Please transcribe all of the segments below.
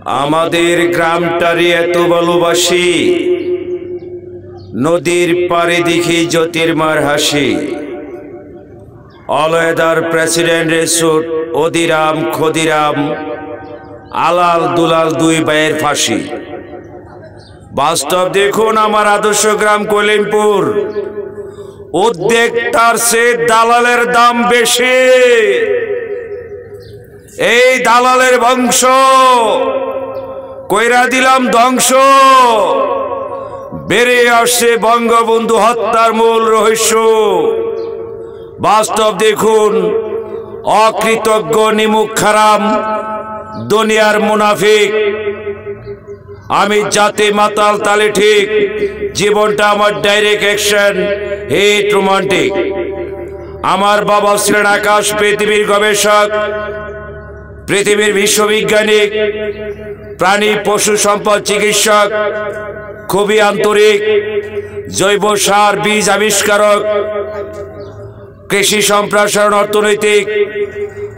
আমাদের গ্রামটারি এত ভালোবাসি, নদীর পাড়ে দেখি জ্যোতির্মার হাসি। অলয়েদার প্রেসিডেন্টের স্যুট, অদিরাম ক্ষদিরাম, আলাল দুলাল দুই ভাইয়ের ফাঁসি। বাস্তব দেখুন আমার আদর্শ গ্রাম কলিমপুর। উদ্যোক্তার চেয়ে দালালের দাম বেশি। এই দালালের বংশ কইরা দিলাম ধ্বংস। বেরিয়ে আসছে বঙ্গবন্ধু হত্যার মূল রহস্য। বাস্তব দেখুন, অকৃতজ্ঞ নিমুখ খারাম দুনিয়ার মুনাফিক। আমি জাতি মাতাল তালে ঠিক, জীবনটা আমার ডাইরেক্ট অ্যাকশন, হিট রোমান্টিক। আমার বাবা ছিলেন আকাশ পৃথিবীর গবেষক, পৃথিবীর বিশ্ববিজ্ঞানিক, প্রাণী পশু সম্পদ চিকিৎসক, খুবই আন্তরিক, জৈব সার বীজ আবিষ্কারক, কৃষি সম্প্রসারণ অর্থনৈতিক।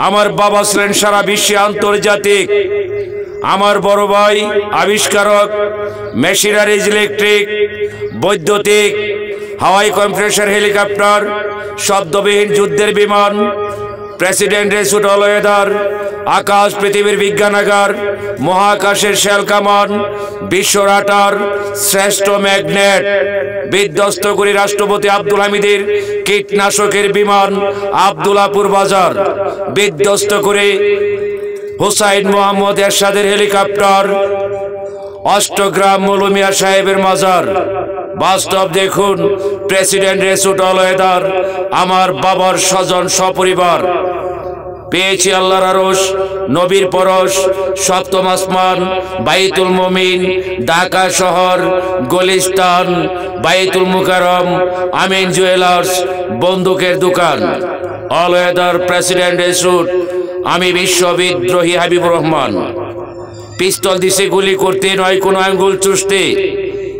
আমার বাবা ছিলেন সারা বিশ্বে আন্তর্জাতিক। আমার বড় ভাই আবিষ্কারক, মেশিনারিজ, ইলেকট্রিক, বৈদ্যুতিক, হাওয়াই কম্প্রেসার হেলিকপ্টার, শব্দবিহীন যুদ্ধের বিমান, প্রেসিডেন্টের স্যুট অলয়েদার, আকাশ পৃথিবীর বিজ্ঞানাগার, মহাকাশের শেল কামান, বিশ্ব রাটার, শ্রেষ্ঠ ম্যাগনেট, বিধ্বস্ত করি রাষ্ট্রপতি আব্দুল হামিদের কীটনাশকের বিমান আব্দুলাপুর বাজার, বিধ্বস্ত করে হুসাইন মোহাম্মদ এরশাদের হেলিকপ্টার, অষ্টগ্রাম মৌলমিয়া সাহেবের মাজার। বাস্তব দেখুন, প্রেসিডেন্টের স্যুট অলয়েদার, আমার বাবার স্বজন সপরিবার। পেয়েছি আল্লাহর আরশ, নবীর পরশ, সপ্তম আসমান, বাইতুল মুমিন, ঢাকা শহর, গুলিস্তান, বাইতুল মুকাররম, আমিন জুয়েলার্স, বন্দুকের দোকান। অলয়েদার প্রেসিডেন্টের স্যুট, আমি বিশ্ববিদ্রোহী হাবিবুর রহমান। পিস্তল দিছে গুলি করতে, নয় কোনো আঙ্গুল চুষতে।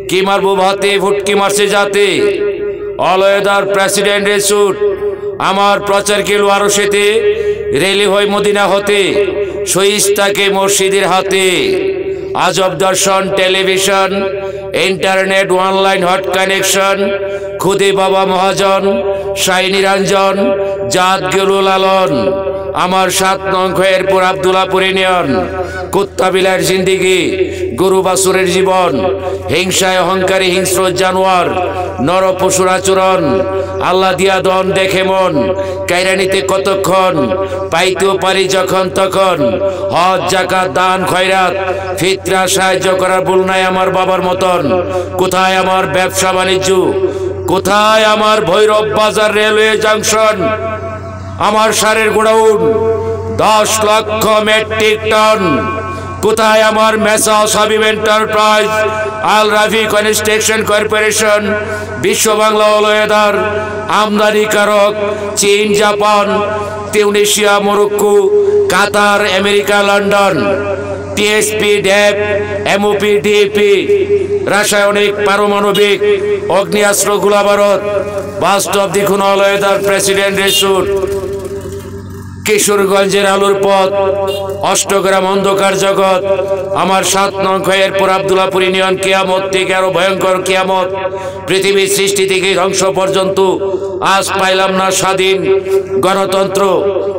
কি মারবো ভাতে, ফুটকি মারছে যাতে। অলয়েদার প্রেসিডেন্টের স্যুট, আমার প্রচার কিলো আরশেতে, রেলি হয় মদিনা হতে, সহিস্তাকে মসজিদের হাতে। আজব দর্শন television, internet, online hot connection, খুদে বাবা মহাজন, শাহী নিরঞ্জন, জাত গেল লালন। আমার 7 নং খয়েরপুর আব্দুলাপুর ইউনিয়ন। কুত্তা বিলার জিন্দিগি, গরু বাছুরের জীবন, হিংসায় অহংকারী হিংস্র জানোয়ার, নর পশুর আচরণ। আল্লাহ দিয়া দন দেখে মন, কাইরানিতে কতক্ষণ, পাইতেও পারি যখন তখন। হজ জাকাত দান খয়রাত ফিতরা সাহায্য করার ভুল নাই আমার বাবার মতন। কোথায় আমার ব্যবসা বাণিজ্য, কোথায় আমার ভৈরব বাজার রেলওয়ে জাংশন, আমার সারের গোডাউন 10 লক্ষ মেট্রিক টন। কোথায় আমার messrs Habib enterprise, Al Rafi construction corporation, Bishwa Bangla all weather, আমদানিকারক চীন, Japan, Tunisia, Morocco, Qatar, America, London. TSP, DAB, MOP, DAP, রাসায়নিক, পারমাণবিক, অগ্নিয়াস্ত্র, গোলাবারুদ। বাস্তব দেখুন অলয়েদার প্রেসিডেন্টের স্যুট, কিশোরগঞ্জের আলোর পথ, অষ্টগ্রাম অন্ধকার জগৎ। আমার 7 নং খয়েরপুর আব্দুলাপুর ইউনিয়ন। কিয়ামত থেকে আরো ভয়ঙ্কর কিয়ামত, পৃথিবীর সৃষ্টি থেকে ধ্বংস পর্যন্ত আজ পাইলাম না স্বাধীন গণতন্ত্র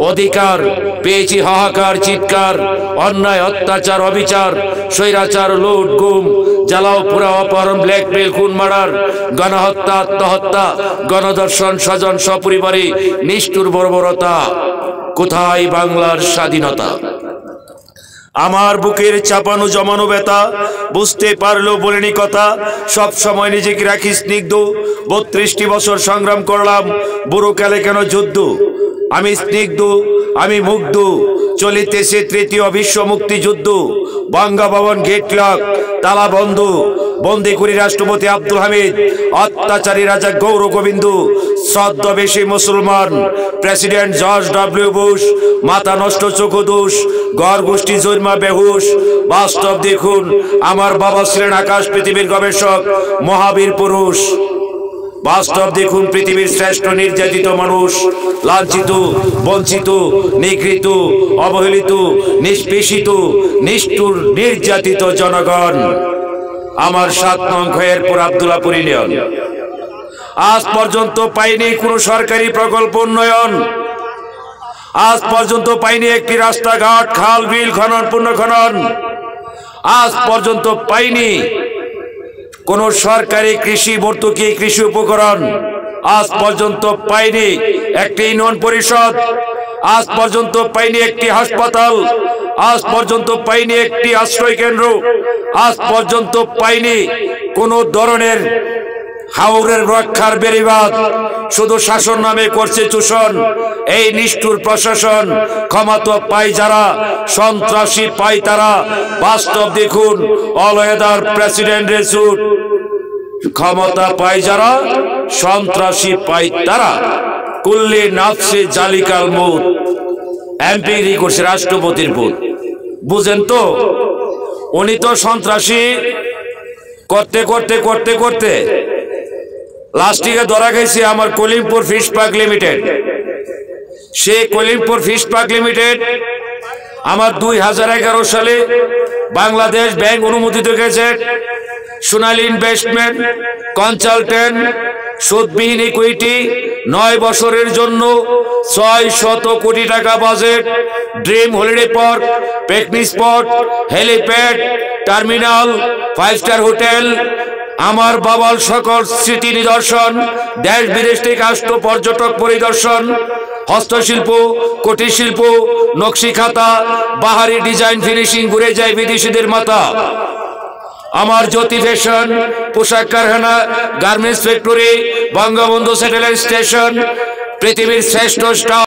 অধিকার। পেয়েছি হাহাকার চিৎকার, অন্যায় অত্যাচার অবিচার, স্বৈরাচার, লুট গুম, জ্বালাও পুরা, অপহরণ, ব্ল্যাকমেল, খুন মার্ডার, গণহত্যা, আত্মহত্যা, গণধর্ষণ, স্বজন সপরিবারে নিষ্ঠুর বর্বরতা। কোথায় বাংলার স্বাধীনতা? আমার বুকের চাপানো জমানো ব্যথা বুঝতে পারলেও বলিনি কথা। সব সময় নিজেকে রাখি স্নিগ্ধ। 32টি বছর সংগ্রাম করলাম, বুড়ো কালে কেন যুদ্ধ। আমি স্নিগ্ধ, আমি মুগ্ধ। চলিতেছে 3য় বিশ্ব মুক্তিযুদ্ধ। বঙ্গভবন গেট লক, তালা বন্ধ। বন্দী করি রাষ্ট্রপতি আব্দুল হামিদ, অত্যাচারী রাজা গৌর গোবিন্দ, ছদ্মবেশী মুসলমান প্রেসিডেন্ট জর্জ ডব্লিউ বুশ, মাথা নষ্ট চোখদোষ, গড় গোষ্ঠী জৈমা বেহুশ। বাস্তব দেখুন, আমার বাবা ছিলেন আকাশ পৃথিবীর গবেষক, মহাবীর পুরুষ। বাস্তব দেখুন, পৃথিবীর শ্রেষ্ঠ নির্যাতিত মানুষ, লাঞ্ছিত, বঞ্চিত, নিগৃহীত, অবহেলিত, নিষ্পেষিত, নিষ্ঠুর, নির্যাতিত জনগণ আমার 7 নং খয়েরপুর আব্দুল্লাহপুর ইউনিয়ন। আজ পর্যন্ত পাইনি কোনো সরকারি প্রকল্প উন্নয়ন, আজ পর্যন্ত পাইনি একটি রাস্তাঘাট, খাল বিল খনন পুনর্খনন, আজ পর্যন্ত পাইনি কোন সরকারি কৃষি ভর্তুকি, কৃষি উপকরণ, আজ পর্যন্ত পাইনি একটি ইউনিয়ন পরিষদ, আজ পর্যন্ত পাইনি একটি হাসপাতাল, আজ পর্যন্ত পাইনি একটি আশ্রয় কেন্দ্র, আজ পর্যন্ত পাইনি কোন ধরনের হাওরের রক্ষার বেড়িবাঁধ। শুধু শাসন নামে করছে চূষণ। এই নিষ্ঠুর প্রশাসন, ক্ষমতা পায় যারা, সন্ত্রাসী পায় তারা। বাস্তব দেখুন, অল ওয়েদার প্রেসিডেন্ট রেসুট, ক্ষমতা পায় যারা, সন্ত্রাসী পায় তারা। কুল্লি নাফসে জালিকাল মউত, এমপি করছে রাষ্ট্রপতির ভূত। বুঝেন তো, উনি তো সন্ত্রাসী করতে করতে করতে করতে লাস্টিকে ধরা গেছে আমার কলিমপুর ফিশ পার্ক লিমিটেড। সে কলিমপুর ফিশ পার্ক লিমিটেড আমার 2011 সালে বাংলাদেশ ব্যাংক অনুমোদিত গেজেট, সোনালী ইনভেস্টমেন্ট কনসালটেন্ট, সুদবিহীন ইকুইটি, 9 বছরের জন্য 600 কোটি টাকা budget, dream holiday park, picnic spot, helipad, terminal, 5 star hotel, আমার বাবার সকল স্মৃতি নিদর্শন, দেশ বিদেশ থেকে আসত পর্যটক পরিদর্শন, হস্তশিল্প, কুটির শিল্প, নকশি খাতা, বাহারি ডিজাইন ফিনিশিং ঘুরে যায় বিদেশিদের মাথা। আমার জ্যোতি ফ্যাশন, পোশাক কারখানা, garments factory, Bangabandhu satellite station, পৃথিবীর শ্রেষ্ঠ স্টাফ